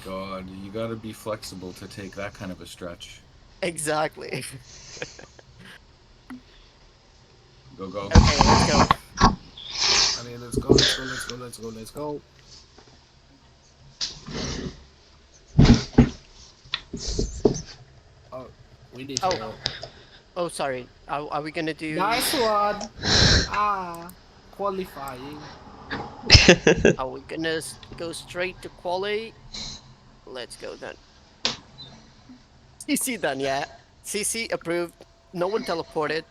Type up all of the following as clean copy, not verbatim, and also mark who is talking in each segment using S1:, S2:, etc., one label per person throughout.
S1: god, you gotta be flexible to take that kind of a stretch.
S2: Exactly.
S1: Go, go.
S2: Okay, let's go.
S3: I mean, let's go, let's go, let's go, let's go, let's go. Oh, we need
S2: Oh,
S3: help.
S2: oh, sorry. Are we gonna do?
S3: Nice one. Ah, qualifying.
S2: Are we gonna go straight to quali? Let's go then. CC done, yeah. CC approved. No one teleported.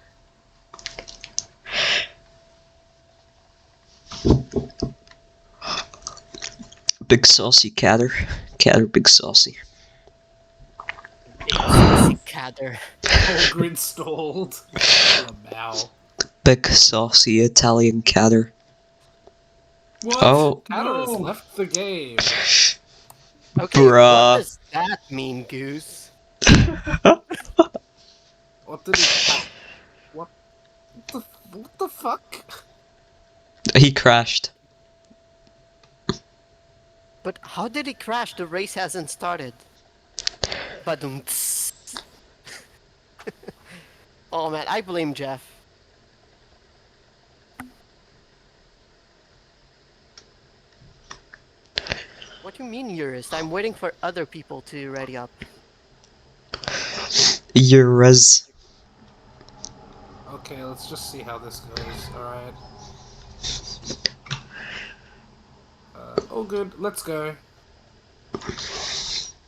S4: Big saucy catter. Catter big saucy.
S2: Big saucy cather.
S3: Whole grid stalled. Lamau.
S4: Big saucy Italian catter.
S3: What?
S4: Oh.
S3: Catter has
S1: No!
S3: left the game.
S2: Okay, what
S4: Bruh.
S2: does that mean, Goose?
S3: What did he? What? What the fuck?
S4: He crashed.
S2: But how did he crash? The race hasn't started. But oh man, I blame Jeff. What do you mean, Eurist? I'm waiting for other people to ready up.
S4: Euros.
S3: Okay, let's just see how this goes. All right. Oh, good. Let's go.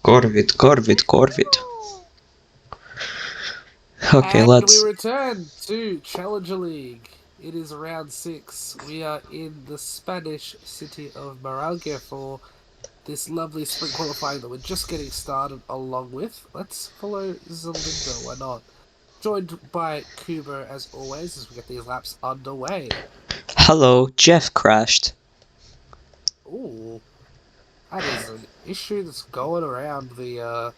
S4: Corvid, Corvid, Corvid. Okay,
S3: And we
S4: let's.
S3: return to Challenger League. It is round 6. We are in the Spanish city of Maralgia for this lovely sprint qualifying that we're just getting started along with. Let's follow Zalinda, why not? Joined by Kubo as always as we get these laps underway.
S4: Hello, Jeff crashed.
S3: Ooh, that is an issue that's going around the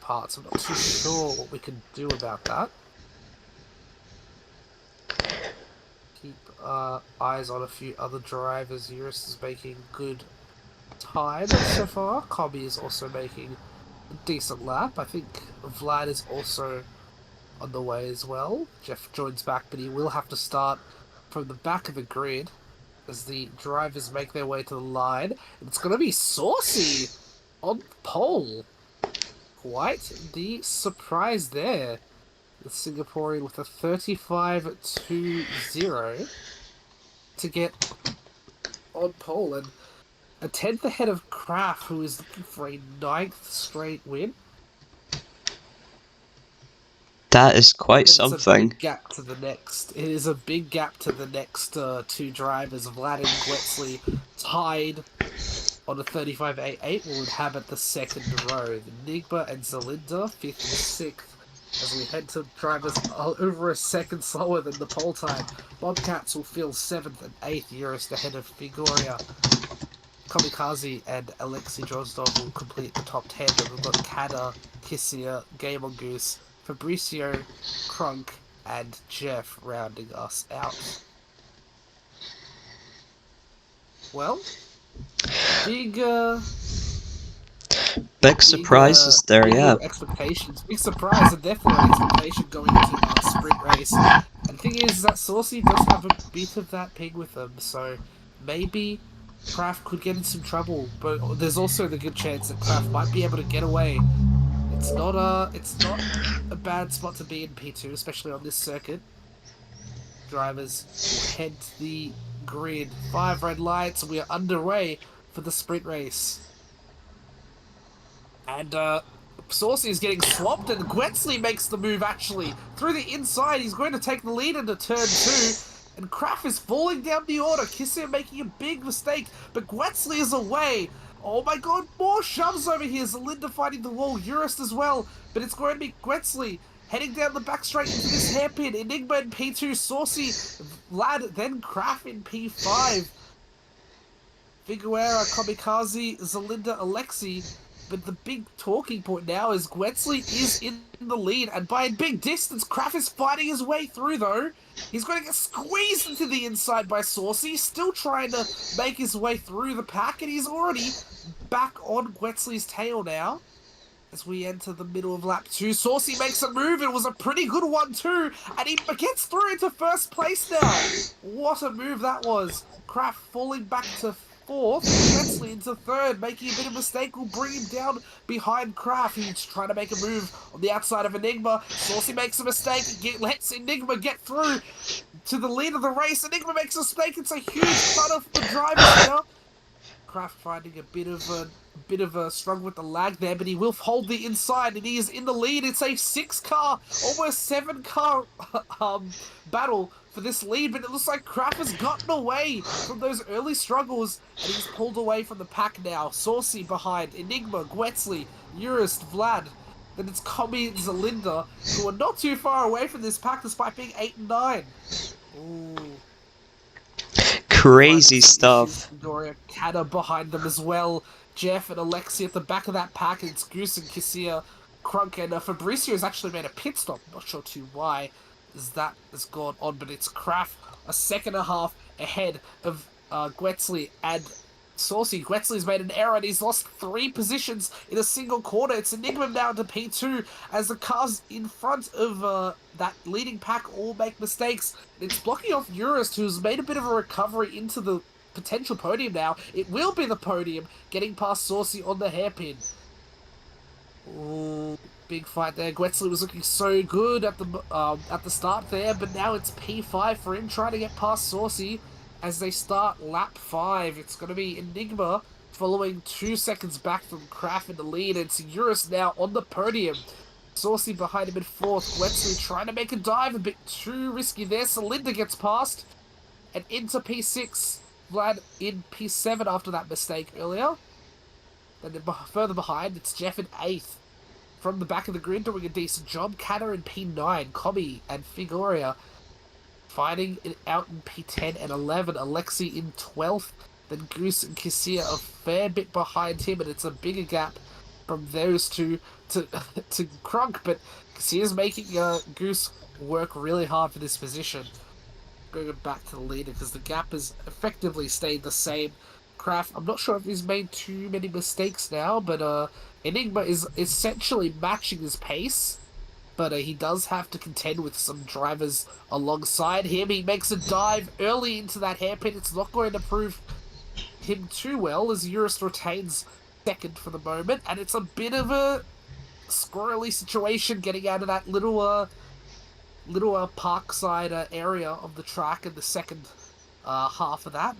S3: parts. I'm not too sure what we can do about that. Keep eyes on a few other drivers. Eurus is making good time so far. Kobe is also making a decent lap. I think Vlad is also on the way as well. Jeff joins back, but he will have to start from the back of the grid as the drivers make their way to the line. It's going to be Saucy on pole. Quite the surprise there. The Singaporean with a 35-20 to get on pole and a 10th ahead of Kraft, who is looking for a 9th straight win.
S4: That is quite
S3: It's a
S4: something.
S3: big gap to the next. It is a big gap to the next two drivers. Vlad and Gwetzley tied on a 35.88. We would have at the second row. The Nigma and Zalinda, 5th and 6th. As we head to drivers over a second slower than the pole time. Bobcats will fill 7th and 8th, Eurist ahead of Vigoria. Kamikaze and Alexei Drozdov will complete the top 10. And we've got Kada, Kissia, Game on Goose, Fabricio, Crunk, and Jeff rounding us out. Well, big
S4: surprises there,
S3: big
S4: yeah.
S3: expectations. Big surprise, and therefore an expectation going into our sprint race. And the thing is that Saucy does have a bit of that ping with them, so maybe Kraft could get in some trouble. But there's also the good chance that Kraft might be able to get away. It's not a bad spot to be in P2, especially on this circuit. Drivers will head to the grid. 5 red lights, and we are underway for the sprint race. And Saucy is getting swapped, and Gwetzley makes the move actually. Through the inside, he's going to take the lead into turn 2. And Kraft is falling down the order. Kissia making a big mistake, but Gwetzley is away. Oh my god, more shoves over here. Zalinda fighting the wall, Eurist as well. But it's going to be Gwetzley heading down the back straight into this hairpin. Enigma in P2, Saucy, Vlad, then Kraft in P5. Figuera, Kamikaze, Zalinda, Alexi. But the big talking point now is Gwetsley is in the lead, and by a big distance, Kraft is fighting his way through, though. He's going to get squeezed into the inside by Saucy, still trying to make his way through the pack, and he's already back on Gwetsley's tail now. As we enter the middle of lap 2, Saucy makes a move. It was a pretty good one too, and he gets through into first place now. What a move that was. Kraft falling back to fourth, Gwetsley into third, making a bit of a mistake will bring him down behind Kraft, who's trying to make a move on the outside of Enigma. Saucy makes a mistake, lets Enigma get through to the lead of the race. Enigma makes a mistake. It's a huge cut off the drivers here. Kraft finding a bit of a struggle with the lag there, but he will hold the inside, and he is in the lead. It's a 6-car, almost 7-car battle for this lead, but it looks like Kraft has gotten away from those early struggles, and he's pulled away from the pack now. Saucy behind, Enigma, Gwetsley, Urist, Vlad. Then it's Commie and Zalinda, who are not too far away from this pack despite being 8 and 9. Ooh.
S4: Crazy stuff.
S3: Doria, Kata behind them as well. Jeff and Alexi at the back of that pack. It's Goose and Cassia, Crunk, and Fabricio has actually made a pit stop. Not sure too why that has gone on, but it's Kraft a second and a half ahead of Gwetsley and Saucy. Gwetsley's made an error and he's lost 3 positions in a single corner. It's Enigma down to P2 as the cars in front of that leading pack all make mistakes. It's blocking off Urist, who's made a bit of a recovery into the potential podium now. It will be the podium, getting past Saucy on the hairpin. Ooh, big fight there. Gwetsley was looking so good at the start there, but now it's P5 for him, trying to get past Saucy. As they start lap 5, it's going to be Enigma following 2 seconds back from Kraft in the lead. It's Urist now on the podium. Saucy behind him in 4th. Gwetsley trying to make a dive, a bit too risky there. Zalinda gets past and into P6. Vlad in P7 after that mistake earlier. Then further behind, it's Jeff in 8th. From the back of the grid doing a decent job. Kata in P9. Commie and Figoria fighting it out in P10 and 11. Alexi in 12th. Then Goose and Cassia a fair bit behind him, and it's a bigger gap from those two to Crunk. But Cassia's making Goose work really hard for this position. Going back to the leader because the gap has effectively stayed the same. Kraft, I'm not sure if he's made too many mistakes now, but Enigma is essentially matching his pace. But he does have to contend with some drivers alongside him. He makes a dive early into that hairpin. It's not going to prove him too well as Urist retains second for the moment. And it's a bit of a squirrely situation getting out of that little parkside area of the track in the second half of that.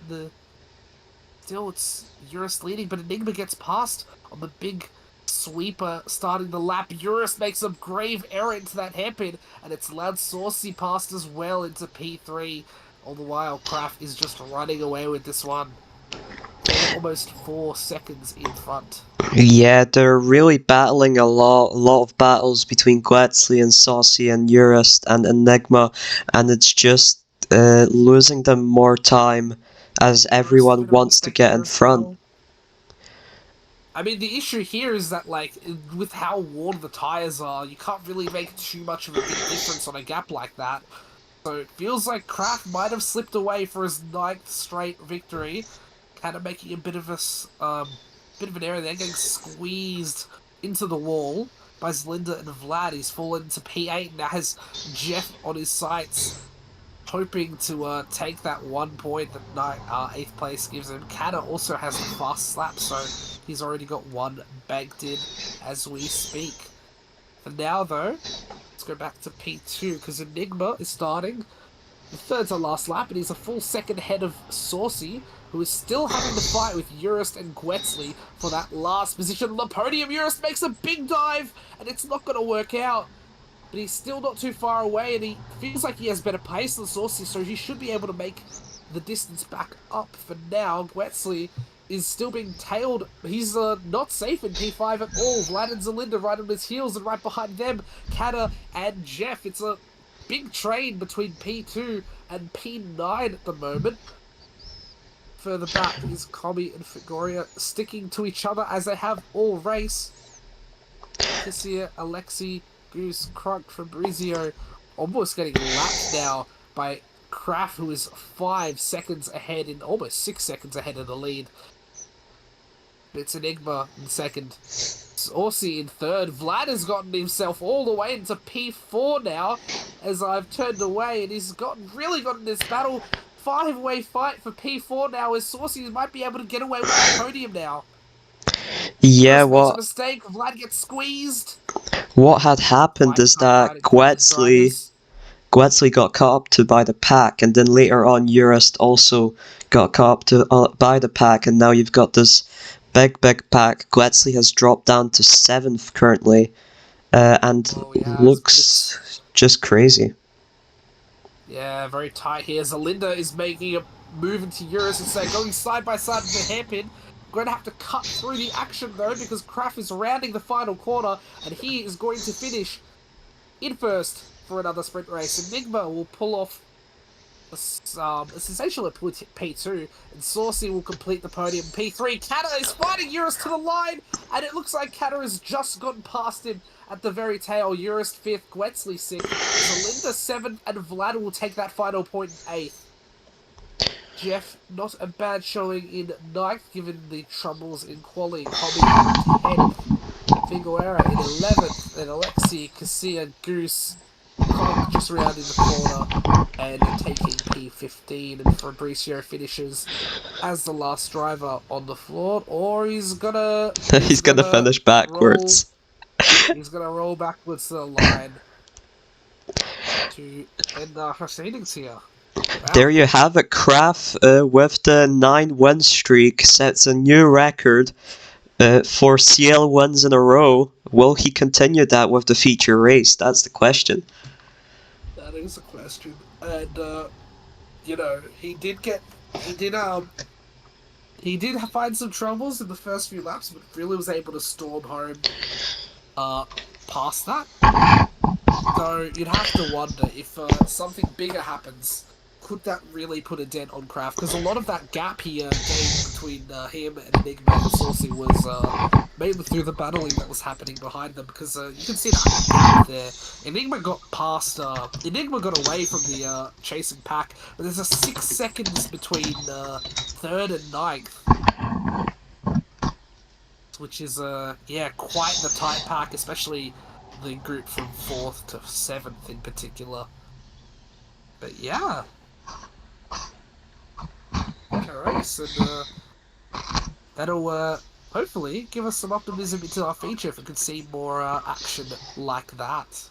S3: Still, it's Urist leading, but Enigma gets past on the big sweeper starting the lap. Urist makes a grave error into that hairpin, and it's allowed Saucy past as well into P3. All the while, Kraft is just running away with this one. They're almost 4 seconds in front.
S4: Yeah, they're really battling a lot of battles between Gwetsley and Saucy and Urist and Enigma, and it's just losing them more time as everyone wants to get in front.
S3: I mean, the issue here is that, like, with how worn the tyres are, you can't really make too much of a big difference on a gap like that. So it feels like Kraft might have slipped away for his 9th straight victory, kind of making a bit of an error there, getting squeezed into the wall by Zalinda and Vlad. He's fallen to P8 and now has Jeff on his sights, hoping to take that 1 point that 8th place gives him. Kata also has the fast lap, so he's already got 1 banked in as we speak. For now, though, let's go back to P2, because Enigma is starting the 3rd to last lap, and he's a full second ahead of Saucy, who is still having to fight with Urist and Gwetsley for that last position on the podium. Urist makes a big dive, and it's not going to work out. But he's still not too far away, and he feels like he has better pace than Saucy, so he should be able to make the distance back up. For now, Gwetsley is still being tailed. He's not safe in P5 at all. Vlad and Zalinda right on his heels, and right behind them, Kata and Jeff. It's a big train between P2 and P9 at the moment. Further back is Komi and Figoria sticking to each other as they have all race. Kissia, Alexi, Goose, Crunk, Fabrizio almost getting lapped now by Kraft, who is 5 seconds ahead, in almost 6 seconds ahead of the lead. It's Enigma in second. Saucy in third. Vlad has gotten himself all the way into P4 now, as I've turned away, and he's really gotten this battle. 5-way fight for P4 now, as Saucy might be able to get away with the podium now.
S4: Yeah,
S3: First makes a
S4: what
S3: mistake, Vlad gets squeezed.
S4: what had happened is that Gwetzley got caught up to by the pack, and then later on Urist also got caught up to by the pack, and now you've got this big pack. Gwetzley has dropped down to 7th currently, and looks just crazy.
S3: Yeah, very tight here. Zalinda is making a move into Eurus and saying, going side by side with the hairpin. Going to have to cut through the action though, because Kraft is rounding the final corner, and he is going to finish in first for another sprint race. Enigma will pull off a sensational P2, and Saucy will complete the podium. P3, Kata is fighting Eurus to the line, and it looks like Kata has just gotten past him at the very tail. Eurus 5th, Gwetzley 6th, Zalinda 7th, and Vlad will take that final point in 8th. Jeff, not a bad showing in 9th, given the troubles in quality. Hobby in 10th, Figuera in 11th, and Alexi, Cassia, Goose, Kronk just rounding the corner and taking P15, and Fabricio finishes as the last driver on the floor, or he's gonna
S4: finish backwards.
S3: He's gonna roll backwards to the line to end our proceedings here. Wow.
S4: There you have it. Kraft with the 9-win streak sets a new record for CL wins in a row. Will he continue that with the feature race? That's the question.
S3: That is a question. And you know, he did find some troubles in the first few laps, but really was able to storm home past that. So you'd have to wonder if something bigger happens, could that really put a dent on Kraft? Because a lot of that gap he gained between him and Enigma and Saucy was mainly through the battling that was happening behind them. Because you can see that gap there. Enigma got away from the chasing pack, but there's a 6 seconds between 3rd and 9th. Which is, quite the tight pack, especially the group from 4th to 7th in particular. But yeah. What a race, and that'll hopefully give us some optimism into our feature if we can see more action like that.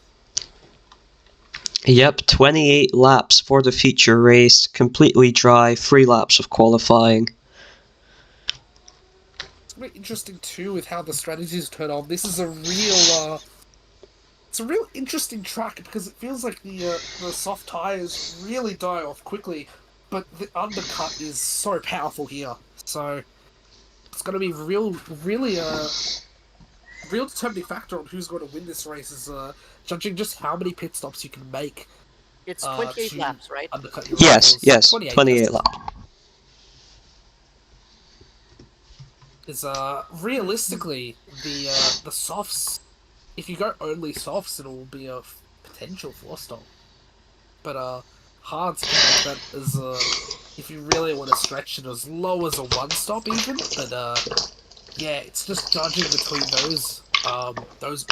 S4: Yep, 28 laps for the feature race, completely dry, 3 laps of qualifying.
S3: It's very interesting too with how the strategies turn on. This is a real interesting track because it feels like the soft tires really die off quickly, but the undercut is so powerful here. So it's going to be really determining factor on who's going to win this race is judging just how many pit stops you can make.
S2: It's 28 laps, right?
S3: Undercut your
S4: Yes,
S3: rivals.
S4: 28 laps.
S3: Is realistically the softs. If you go only softs, it'll be a potential 4-stop. But hards can make that as if you really want to stretch it as low as a 1-stop even. But yeah, it's just judging between those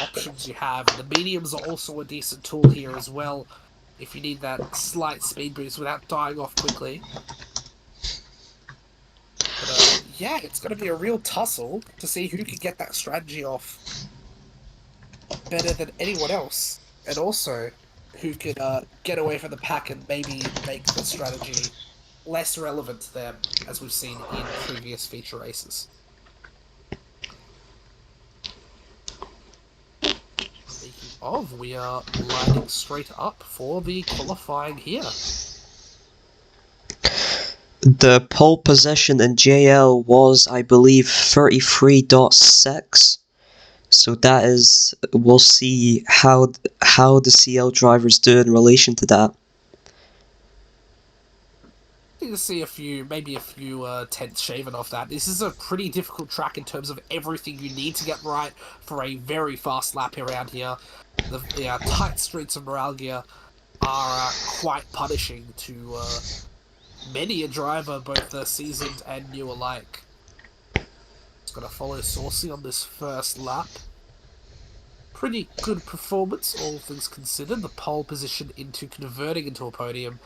S3: options you have. And the mediums are also a decent tool here as well, if you need that slight speed boost without dying off quickly. But yeah, it's going to be a real tussle to see who can get that strategy off better than anyone else, and also who could get away from the pack and maybe make the strategy less relevant to them, as we've seen in previous feature races. Speaking of, we are lining straight up for the qualifying here.
S4: The pole position in JL was, I believe, 33.6. So that is, we'll see how the CL drivers do in relation to that.
S3: expecting to see maybe a few tenths shaven off that. This is a pretty difficult track in terms of everything you need to get right for a very fast lap around here. The tight streets of Maralgia are quite punishing to many a driver, both seasoned and new alike. It's going to follow Saucy on this first lap. Pretty good performance, all things considered. The pole position into converting into a podium.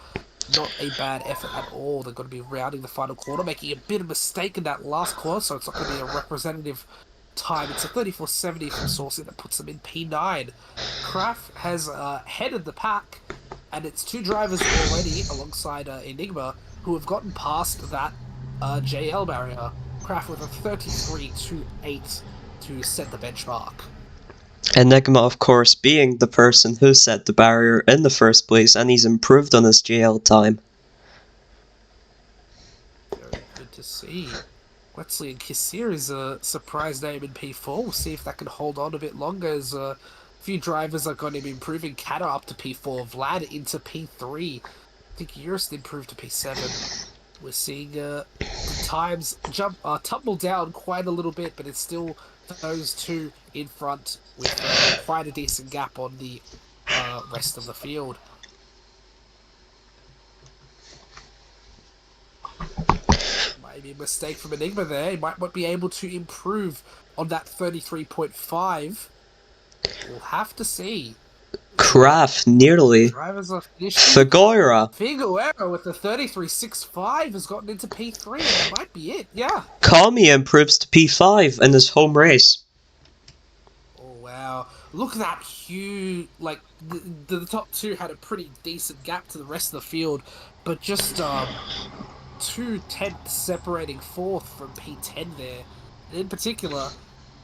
S3: Not a bad effort at all. They're going to be rounding the final corner, making a bit of a mistake in that last corner, so it's not going to be a representative time. It's a 34.70 from Saucy that puts them in P9. Kraft has headed the pack, and it's two drivers already alongside Enigma who have gotten past that JL barrier. Kraft with a 33.28 to set the benchmark.
S4: Enigma, of course, being the person who set the barrier in the first place, and he's improved on his JL time.
S3: Very good to see. Wetzley and Kissir is a surprise name in P4. We'll see if that can hold on a bit longer, as a few drivers are going to be improving. Kata up to P4, Vlad into P3. I think Eurus improved to P7. We're seeing the times tumble down quite a little bit, but it's still those two in front with quite a decent gap on the rest of the field. Maybe a mistake from Enigma there. He might not be able to improve on that 33.5. We'll have to see.
S4: Kraft nearly.
S3: Drivers are finishing.
S4: Figueira
S3: with the 33.65 has gotten into P3, and that might be it, yeah.
S4: Kami improves to P5 in his home race.
S3: Oh, wow. Look at that huge, like, the top two had a pretty decent gap to the rest of the field, but just 2 tenths separating fourth from P10 there. And in particular,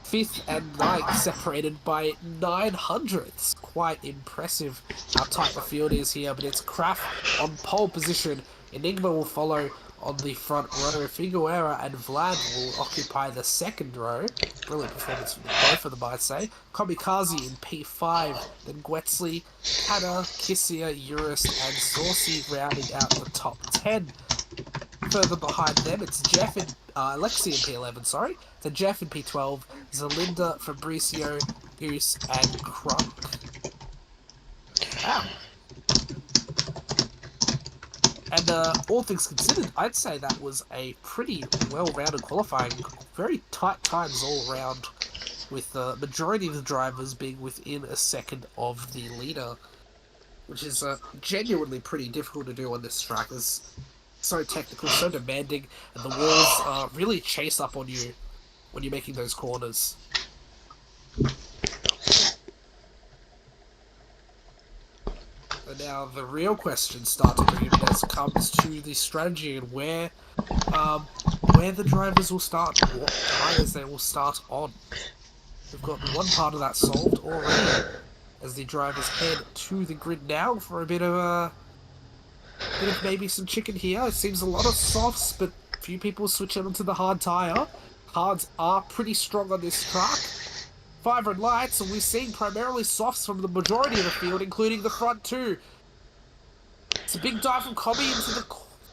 S3: 5th and 9th separated by 9 hundredths. Quite impressive how tight the field is here, but it's Kraft on pole position. Enigma will follow on the front row. Figueira and Vlad will occupy the second row. Brilliant performance from both of them, I'd say. Kamikaze in P5, then Gwetzley, Kata, Kissia, Eurus, and Saucy rounding out the top 10. Further behind them, it's Jeff and Alexi in P11, sorry. Then Jeff in P12, Zalinda, Fabricio, Goose, and Crunk. Wow. And all things considered, I'd say that was a pretty well-rounded qualifying. Very tight times all around, with the majority of the drivers being within a second of the leader, which is genuinely pretty difficult to do on this track. It's so technical, so demanding, and the walls really chase up on you when you're making those corners. And now the real questions start to bring in as it comes to the strategy and where the drivers will start, what tires they will start on. We've got one part of that solved already, as the drivers head to the grid now for a bit of maybe some chicken here. It seems a lot of softs, but few people switching onto the hard tire. Hards are pretty strong on this track. 500 lights, and we're seeing primarily softs from the majority of the field, including the front two. It's a big dive from Kobe into the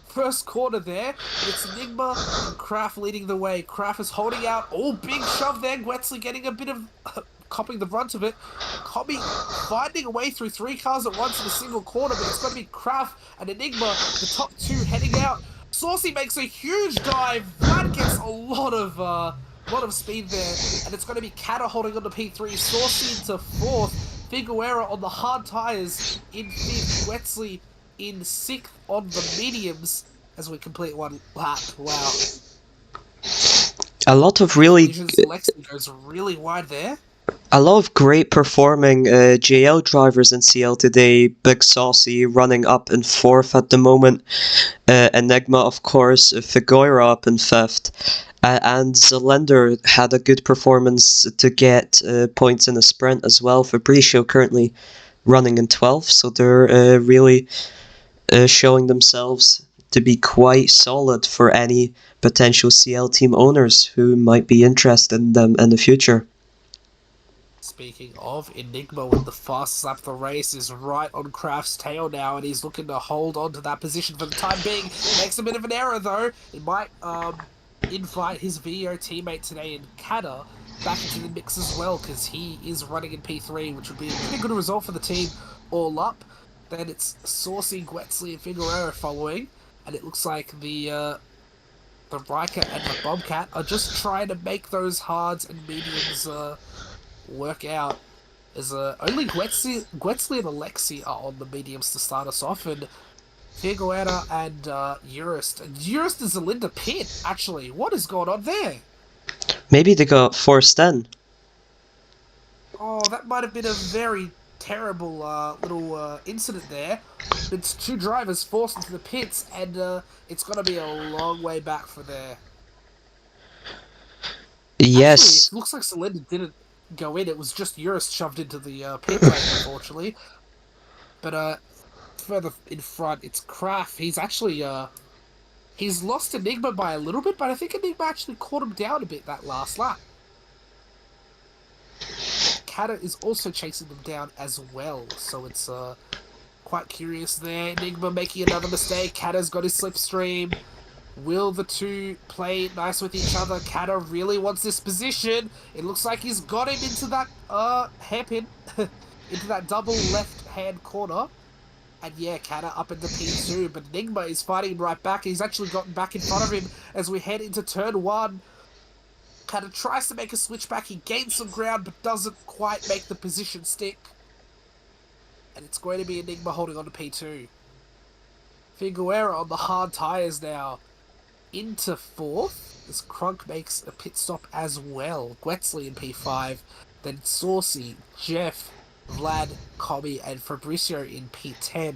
S3: first corner there, but it's Enigma and Kraft leading the way. Kraft is holding out. Oh, big shove there. Gwetzley getting a bit of copping the brunt of it. Kobe finding a way through 3 cars at once in a single corner, but it's going to be Kraft and Enigma, the top two, heading out. Saucy makes a huge dive. Vlad gets a lot of speed there, and it's going to be Kata holding on to P3, Saucy into 4th, Figueira on the hard tires in 5th, Gwetzley in 6th on the mediums as we complete one lap. Wow.
S4: A lot of really...
S3: Lexi goes really wide there.
S4: A lot of great performing JL drivers in CL today. Big Saucy running up in 4th at the moment. Enigma, of course. Figueira up in 5th. And Zelinder had a good performance to get points in a sprint as well. Fabricio currently running in 12th. So they're really showing themselves to be quite solid for any potential CL team owners who might be interested in them in the future.
S3: Speaking of, Enigma with the fastest lap of the race is right on Kraft's tail now, and he's looking to hold on to that position for the time being. Makes a bit of an error though. It might invite his VO teammate today in Kata back into the mix as well, because he is running in P3, which would be a pretty good result for the team all up. Then it's Saucy, Gwetsley, and Figueroa following, and it looks like the Riker and the Bobcat are just trying to make those hards and mediums work out. As only Gwetsley and Alexi are on the mediums to start us off, and Figueroa and Urist. And Urist is a Linda Pit, actually. What is going on there?
S4: Maybe they got forced in.
S3: Oh, that might have been a very terrible little incident there. It's two drivers forced into the pits, and it's going to be a long way back for there.
S4: Yes.
S3: Actually, it looks like Celinda didn't go in. It was just Urist shoved into the pit lane, unfortunately. But further in front, it's Kraft. He's actually he's lost Enigma by a little bit, but I think Enigma actually caught him down a bit that last lap. Kata is also chasing them down as well, so it's quite curious there. Enigma making another mistake. Kata's got his slipstream. Will the two play nice with each other? Kata really wants this position. It looks like he's got him into that hairpin, into that double left-hand corner. And yeah, Kata up into P2, but Enigma is fighting right back. He's actually gotten back in front of him as we head into turn 1. Kata tries to make a switchback. He gains some ground, but doesn't quite make the position stick. And it's going to be Enigma holding on to P2. Figueroa on the hard tyres now. Into 4th, as Crunk makes a pit stop as well. Gwetsley in P5. Then Saucy, Jeff, Vlad, Cobbie, and Fabricio in P10.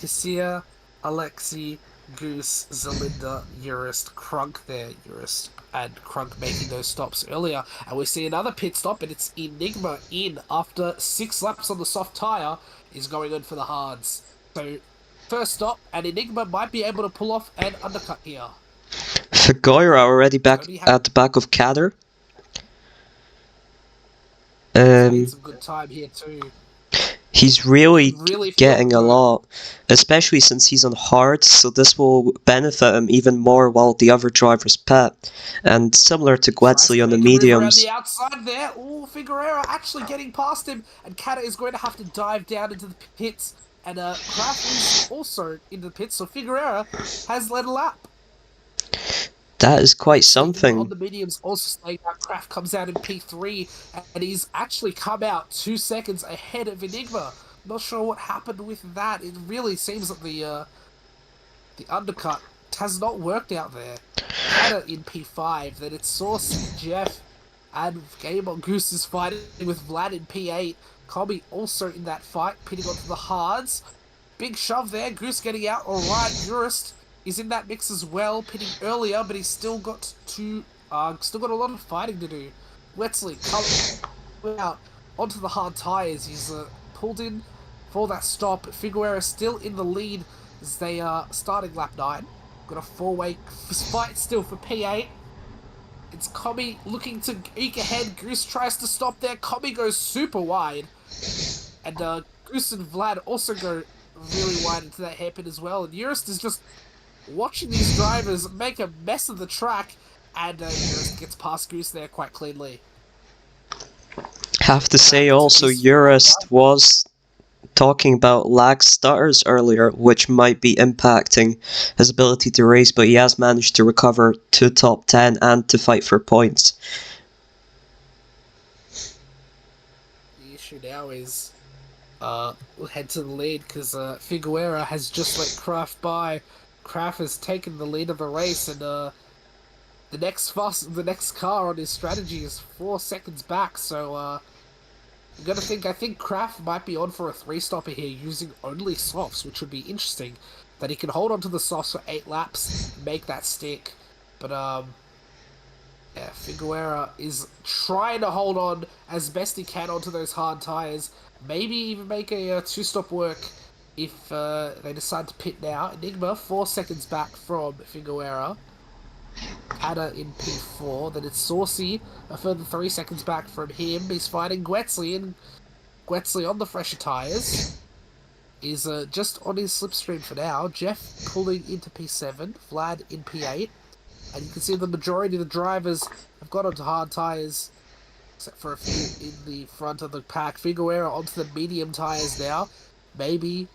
S3: Cassia, Alexi, Goose, Zelinda, Urist, Crunk there. Urist and Crunk making those stops earlier. And we see another pit stop, and it's Enigma in after 6 laps on the soft tyre is going on for the hards. So, first stop, and Enigma might be able to pull off an undercut here.
S4: Figueroa already back at the back of Kader.
S3: Some good time here too.
S4: He's really getting a
S3: good.
S4: lot, especially since he's on hard, so this will benefit him even more while the other drivers pit. And similar to Gwetsley on the mediums.
S3: Around the outside there, ooh, Figueroa actually getting past him, and Kata is going to have to dive down into the pits, and Kraft is also into the pits, so Figueroa has led a lap.
S4: That is quite something.
S3: On the mediums, also saying that Kraft comes out in P3, and he's actually come out 2 seconds ahead of Enigma. Not sure what happened with that. It really seems that the undercut has not worked out there. Kata in P5, then it's Saucy, Jeff, and Gamer Goose is fighting with Vlad in P8. Cobbie also in that fight, pitting onto the hards. Big shove there, Goose getting out, alright, Urist is in that mix as well, pitting earlier, but he's still got a lot of fighting to do. Wetzley coming out onto the hard tyres. He's pulled in for that stop. Figueroa still in the lead as they are starting lap 9. Got a 4-way fight still for P8. It's Cobbie looking to eke ahead. Goose tries to stop there. Cobbie goes super wide. And Goose and Vlad also go really wide into that hairpin as well. And Urist is just watching these drivers make a mess of the track, and Urist gets past Goose there quite cleanly.
S4: Have to say also, Urist was talking about lag stutters earlier, which might be impacting his ability to race, but he has managed to recover to top 10 and to fight for points.
S3: The issue now is we'll head to the lead, because Figueroa has just let Kraft by. Kraft has taken the lead of the race, and the next car on his strategy is 4 seconds back. So I think Kraft might be on for a 3-stopper here using only softs, which would be interesting. That he can hold on to the softs for 8 laps, make that stick. But yeah, Figueroa is trying to hold on as best he can onto those hard tires. Maybe even make a 2-stop work if they decide to pit now. Enigma 4 seconds back from Figueroa. Kada in P4. Then it's Saucy, a further 3 seconds back from him. He's fighting Gwetsley, and Gwetsley on the fresher tyres is just on his slipstream for now. Jeff pulling into P7, Vlad in P8, and you can see the majority of the drivers have got onto hard tyres, except for a few in the front of the pack. Figueroa onto the medium tyres now, maybe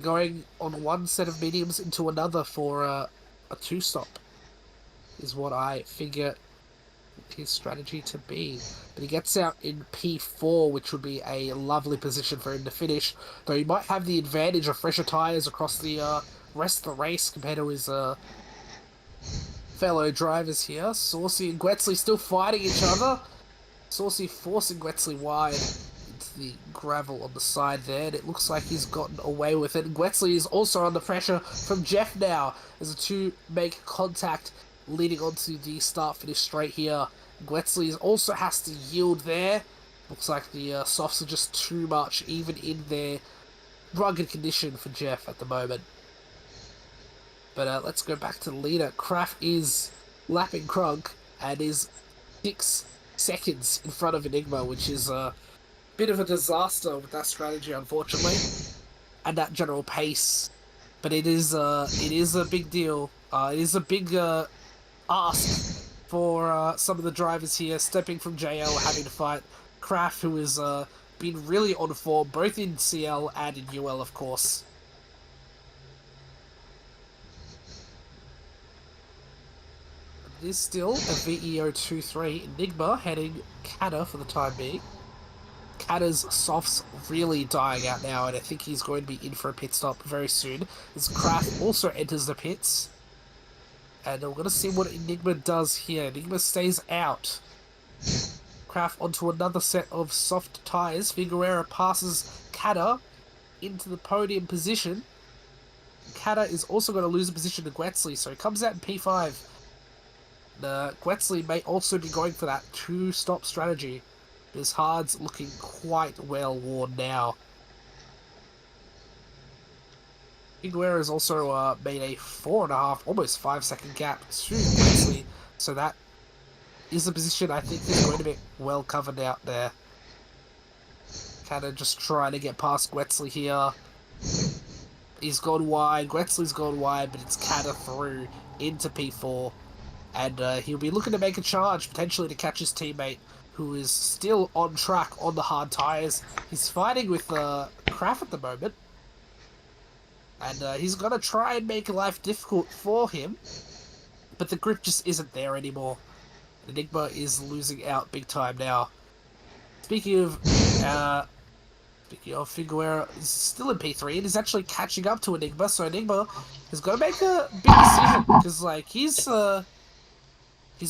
S3: going on one set of mediums into another for a 2-stop, is what I figure his strategy to be. But he gets out in P4, which would be a lovely position for him to finish, though he might have the advantage of fresher tyres across the rest of the race compared to his fellow drivers here. Saucy and Gwetsley still fighting each other. Saucy forcing Gwetsley wide into the gravel on the side there, and it looks like he's gotten away with it. And Gwetsley is also under pressure from Jeff now as the two make contact, leading onto the start-finish straight here. Gwetsley also has to yield there. Looks like the softs are just too much, even in their rugged condition for Jeff at the moment. But let's go back to the leader. Kraft is lapping Krunk and is 6 seconds in front of Enigma, which is a bit of a disaster with that strategy, unfortunately, and that general pace. But it is a big deal. It is a big ask for some of the drivers here, stepping from JL, having to fight Kraft, who has been really on form, both in CL and in UL, of course. It is still a VEO 2-3. Enigma heading Kata for the time being. Kata's softs really dying out now, and I think he's going to be in for a pit stop very soon, as Kraft also enters the pits. And we're going to see what Enigma does here. Enigma stays out. Kraft onto another set of soft tyres. Figueroa passes Kata into the podium position. Kata is also going to lose a position to Gwetsley, so he comes out in P5. Gwetsley may also be going for that 2-stop strategy. His hard's looking quite well worn now. Figueroa has also made a 4.5, almost 5-second gap to Gwetsley, so that is a position I think is going to be well covered out there. Kata just trying to get past Gwetsley here. He's gone wide, Gwetsley's gone wide, but it's Kata through into P4. And he'll be looking to make a charge, potentially to catch his teammate, who is still on track on the hard tyres. He's fighting with Kraft at the moment. And he's going to try and make life difficult for him. But the grip just isn't there anymore. Enigma is losing out big time now. Speaking of Figueroa, is still in P3 and is actually catching up to Enigma. So Enigma has got to make a big decision, because like he's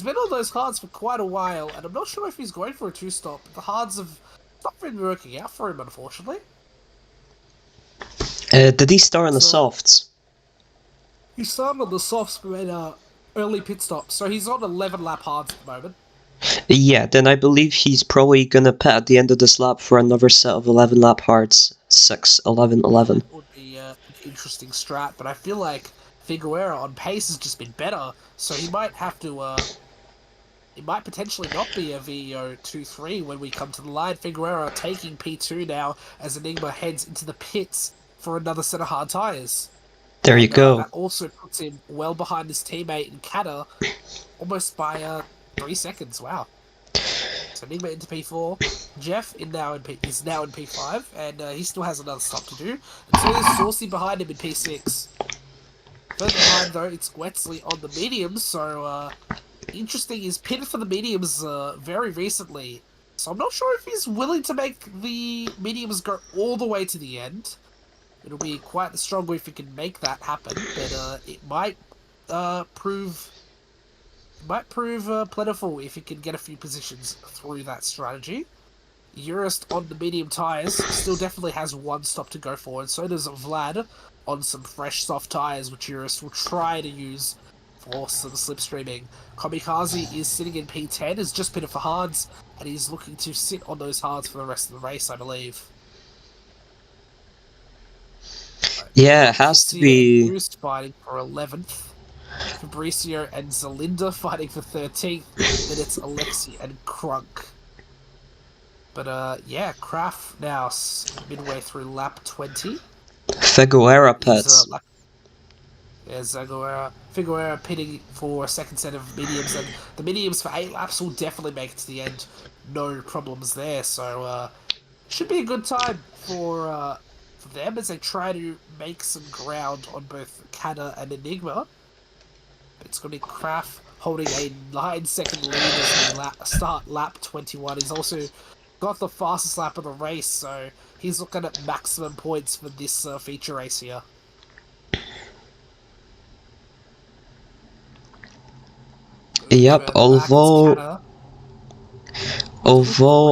S3: been on those hards for quite a while, and I'm not sure if he's going for a 2-stop. The hards have not been working out for him, unfortunately.
S4: Did he start on the softs?
S3: He started on the softs, but made early pit stop, so he's on 11 lap hards at the moment.
S4: Yeah, then I believe he's probably gonna pit at the end of this lap for another set of 11 lap hards. 6, 11, 11.
S3: That would be an interesting strat, but I feel like Figueroa on pace has just been better, so he might have to, it might potentially not be a VEO 2-3 when we come to the line. Figueroa taking P2 now as Enigma heads into the pits for another set of hard tyres.
S4: There you go.
S3: That also puts him well behind his teammate in Kata, almost by 3 seconds. Wow. So Enigma into P4. Jeff is now in P5, and he still has another stop to do. And so is Saucy behind him in P6. Further behind, though, it's Gwetsley on the mediums, so interesting, he's pitted for the mediums very recently. So I'm not sure if he's willing to make the mediums go all the way to the end. It'll be quite the struggle if he can make that happen, but it might prove plentiful if he can get a few positions through that strategy. Eurist on the medium tyres still definitely has 1 stop to go for, and so does Vlad on some fresh soft tyres, which Eurist will try to use for some slipstreaming. Kamikaze is sitting in P10, has just pitted for hards, and he's looking to sit on those hards for the rest of the race, I believe.
S4: Yeah, it has to be.
S3: Boost fighting for 11th. Fabricio and Zelinda fighting for 13th. Then it's Alexi and Crunk. But yeah, Kraft now midway through lap 20.
S4: Figueroa pits.
S3: Figueroa pitting for a second set of mediums, and the mediums for 8 laps will definitely make it to the end. No problems there, so should be a good time for them as they try to make some ground on both Kata and Enigma. It's going to be Kraft holding a 9-second lead as we start lap 21. He's also got the fastest lap of the race, so he's looking at maximum points for this feature race here.
S4: Yep, although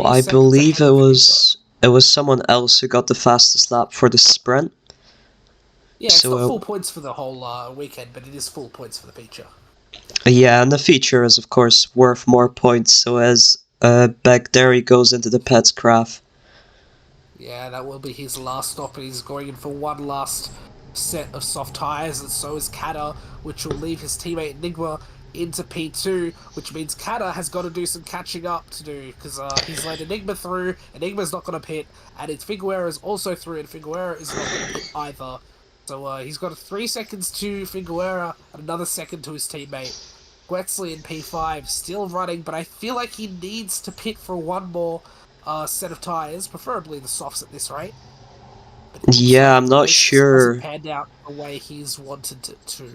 S4: I believe it was someone else who got the fastest lap for the sprint.
S3: Yeah, it's not full points for the whole weekend, but it is full points for the feature.
S4: Yeah, and the feature is of course worth more points. So as Beck there he goes into the pits, Kraft.
S3: Yeah, that will be his last stop, and he's going in for one last set of soft tyres, and so is Kata, which will leave his teammate Enigma into P2, which means Kata has got to do some catching up to do, because he's let Enigma through, Enigma's not going to pit, and Figueroa is also through, and Figueroa is not going to pit either. So he's got 3 seconds to Figueroa, and another second to his teammate. Guetzli in P5, still running, but I feel like he needs to pit for one more set of tyres, preferably the softs at this rate.
S4: Yeah, I'm not sure.
S3: Hasn't panned out the way he's wanted it to.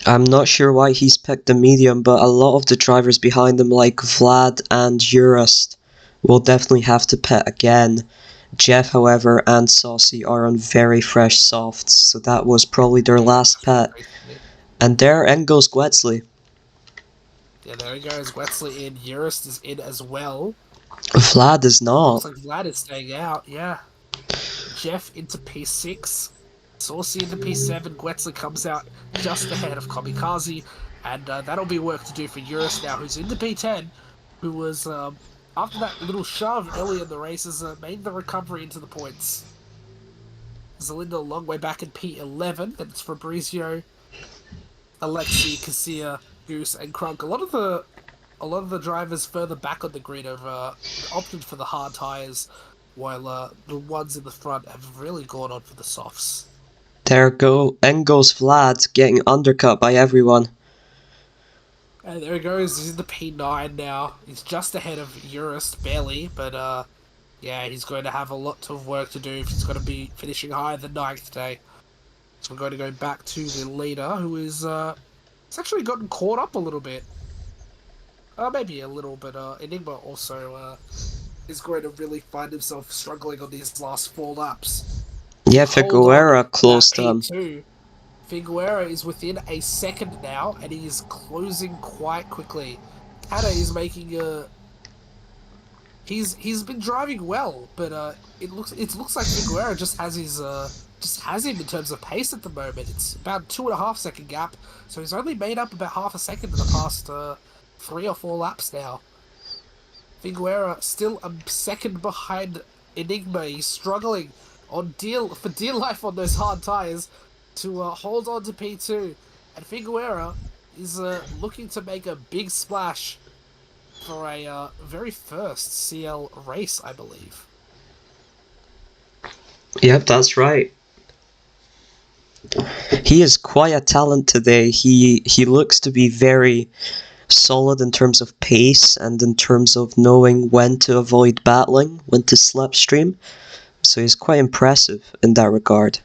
S4: I'm not sure why he's picked the medium, but a lot of the drivers behind him, like Vlad and Urust, will definitely have to pit again. Jeff, however, and Saucy are on very fresh softs, so that was probably their last pit. And there in goes Guetzli.
S3: Yeah, there he goes. Guetzli in. Urust is in as well.
S4: Vlad is not.
S3: Looks like Vlad is staying out, yeah. Jeff into P6. Saucy into P7. Guetzli comes out just ahead of Kamikaze. And that'll be work to do for Urust now, who's into P10. Who was, after that little shove early in the race, has made the recovery into the points. Zelinda a long way back in P11. Then it's Fabrizio, Alexi, Cassia, Goose, and Crunk. A lot of the drivers further back on the grid have opted for the hard tyres, while the ones in the front have really gone on for the softs.
S4: In goes Vlad, getting undercut by everyone.
S3: And there he goes, he's in the P9 now. He's just ahead of Urust, barely, but yeah, he's going to have a lot of work to do if he's going to be finishing higher than 9th today. So we're going to go back to the leader, who is it's actually gotten caught up a little bit. Maybe a little, but Enigma also is going to really find himself struggling on these last 4 laps.
S4: Yeah, Figueroa closed him.
S3: Figueroa is within a second now, and he is closing quite quickly. Kata is making a... He's been driving well, but it looks like Figueroa just has him in terms of pace at the moment. It's about 2.5 second gap, so he's only made up about half a second in the past 3 or 4 laps now. Figueroa still a second behind Enigma. He's struggling for dear life on those hard tyres to hold on to P2. And Figueroa is looking to make a big splash for a very first CL race, I believe.
S4: Yep, that's right. He is quite a talent today. He looks to be very solid in terms of pace and in terms of knowing when to avoid battling, when to slipstream. So he's quite impressive in that regard.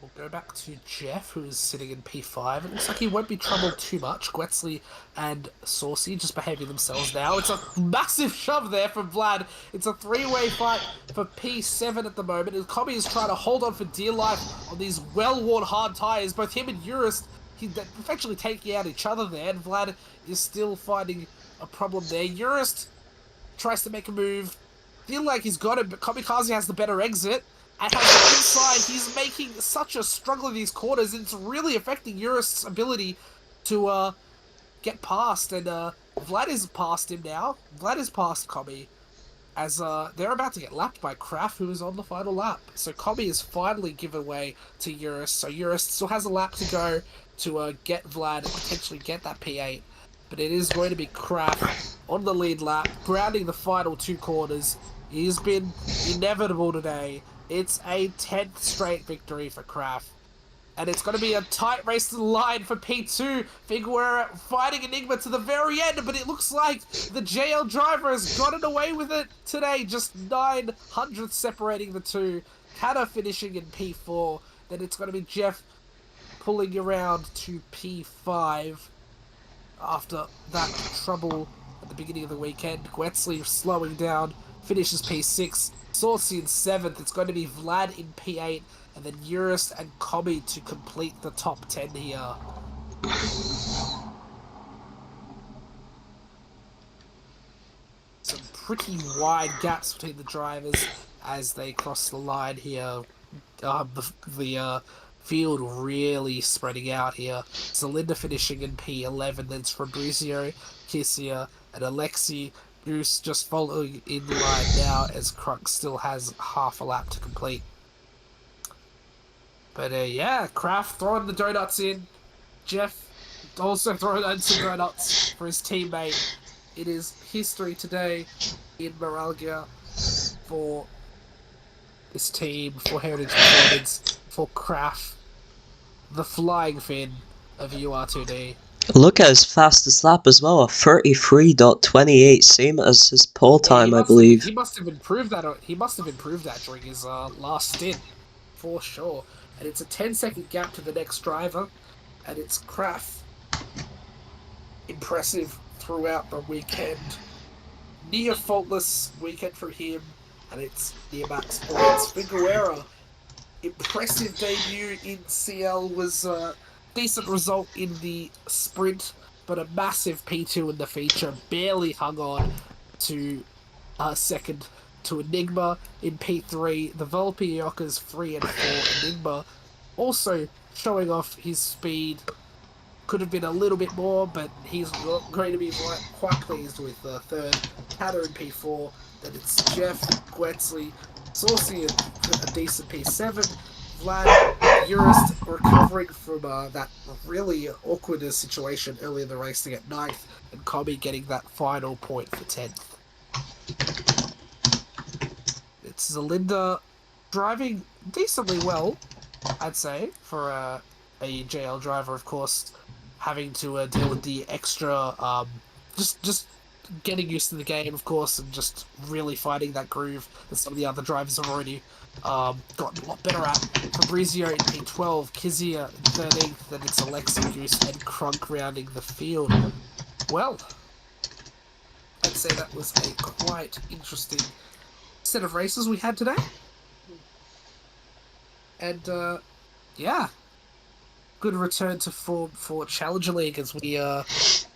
S3: We'll go back to Jeff, who is sitting in P5. It looks like he won't be troubled too much. Guetzli and Saucy just behaving themselves now. It's a massive shove there from Vlad. It's a 3-way fight for P7 at the moment. And Kobe is trying to hold on for dear life on these well-worn hard tyres. Both him and Urust, they're effectively taking out each other there. And Vlad is still finding a problem there. Urust tries to make a move. Feel like he's got it, but Kamikaze has the better exit. And has the inside. He's making such a struggle in these corners. It's really affecting Urust's ability to get past. And Vlad is past him now. Vlad is past Kobe. as they're about to get lapped by Kraft, who is on the final lap. So Kobe is finally given way to Eurus. So Eurus still has a lap to go to get Vlad and potentially get that P8. But it is going to be Kraft on the lead lap, grounding the final 2 corners. He's been inevitable today. It's a 10th straight victory for Kraft. And it's going to be a tight race to the line for P2. Figueroa fighting Enigma to the very end, but it looks like the JL driver has gotten away with it today. Just 900 separating the two. Hannah finishing in P4. Then it's going to be Jeff pulling around to P5 after that trouble at the beginning of the weekend. Gwetsley slowing down, finishes P6. Saucy in 7th. It's going to be Vlad in P8. And then Eurus and Kobe to complete the top 10 here. Some pretty wide gaps between the drivers as they cross the line here. The field really spreading out here. Zelinda finishing in P11, then it's Fabrizio, Kissia, and Alexi. Goose just following in line now as Crux still has half a lap to complete. But yeah, Kraft throwing the donuts in. Jeff also throwing in some donuts for his teammate. It is history today in Maralgia for this team, for Heritage Performance, for Kraft, the flying fin of UR2D.
S4: Look at his fastest lap as well, a 33.28, same as his pole time, I believe.
S3: He must have improved that. He must have improved that during his last stint, for sure. And it's a 10-second gap to the next driver, and it's Kraft. Impressive throughout the weekend. Near faultless weekend for him, and it's near max points. Figueroa, impressive debut in CL, was a decent result in the sprint, but a massive P2 in the feature. Barely hung on to second to Enigma in P3. The Volpe Yoka's 3 and 4. Enigma also showing off his speed. Could have been a little bit more, but he's not going to be quite pleased with the third. Hatter in P4. Then it's Jeff, Gwetsley, Saucy in a decent P7. Vlad, Eurus recovering from that really awkward situation early in the race to get 9th, and Kobe getting that final point for 10th. It's Zelinda driving decently well, I'd say, for a JL driver, of course, having to deal with the extra, just getting used to the game, of course, and just really finding that groove that some of the other drivers have already gotten a lot better at. Fabrizio in P12, Kizia in 13th, then it's Alexi, Goose, and Crunk rounding the field. Well, I'd say that was a quite interesting set of races we had today. And, yeah, good return to form for Challenger League as we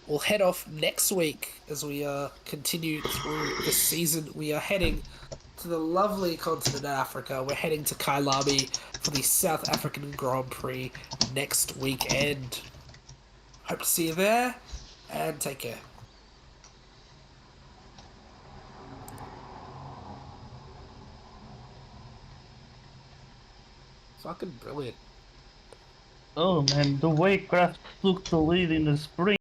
S3: will head off next week as we continue through the season. We are heading to the lovely continent of Africa. We're heading to Kailami for the South African Grand Prix next weekend. Hope to see you there, and take care. Fucking brilliant.
S5: Oh man, the way Kraft took the lead in the sprint.